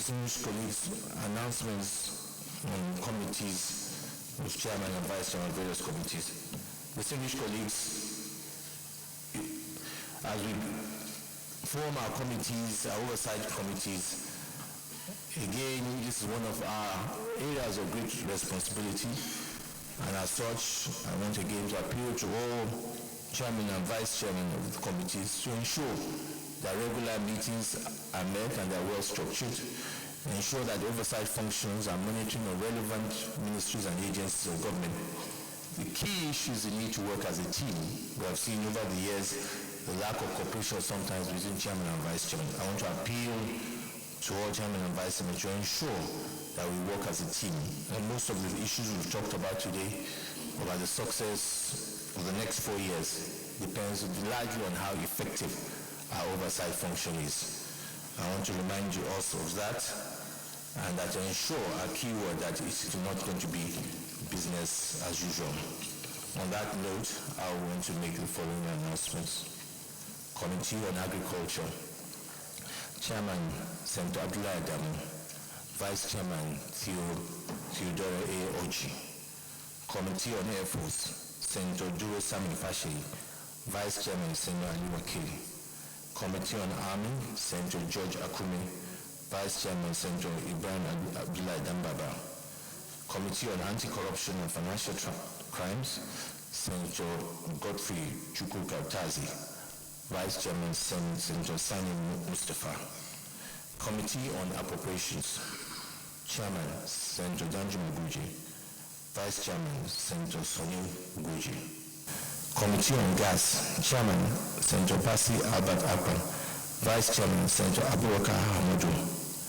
Distinguished colleagues, announcements on committees with chairman and vice chairman of various committees. Distinguished colleagues, as we form our committees, our oversight committees, again, this is one of our areas of great responsibility, and as such, I want again to appeal to all chairman and vice chairman of the committees to ensure that regular meetings are met and they are well structured, ensure that the oversight functions are monitoring of relevant ministries and agencies of government. The key issue is the need to work as a team. We have seen over the years the lack of cooperation sometimes between chairman and vice chairman. I want to appeal to all chairman and vice chairman to ensure that we work as a team. And most of the issues we've talked about today, about the success of the next 4 years, depends largely on how effective our oversight function is. I want to remind you also of that, and that to ensure our keyword that it's not going to be business as usual. On that note, I want to make the following announcements. Committee on Agriculture. Chairman, Senator Abdullah Adamu. Vice Chairman, Theodore A. Oji. Committee on Air Force, Senator Duro Sami Fashe. Vice Chairman, Senator Ali Wakili. Committee on Army, Senator George Akume. Vice Chairman, Senator Ibrahim Abdullah Dambaba. Committee on Anti-Corruption and Financial Crimes, Senator Godfrey Chukwu-Kautazi. Vice Chairman, Senator Sani Mustafa. Committee on Appropriations, Chairman, Senator Danju Muguji. Vice Chairman, Senator Sonny Guji. Committee on Gas, Chairman, Senator Pasi Albert Akpan. Vice Chairman, Senator Abubakar Hamadu.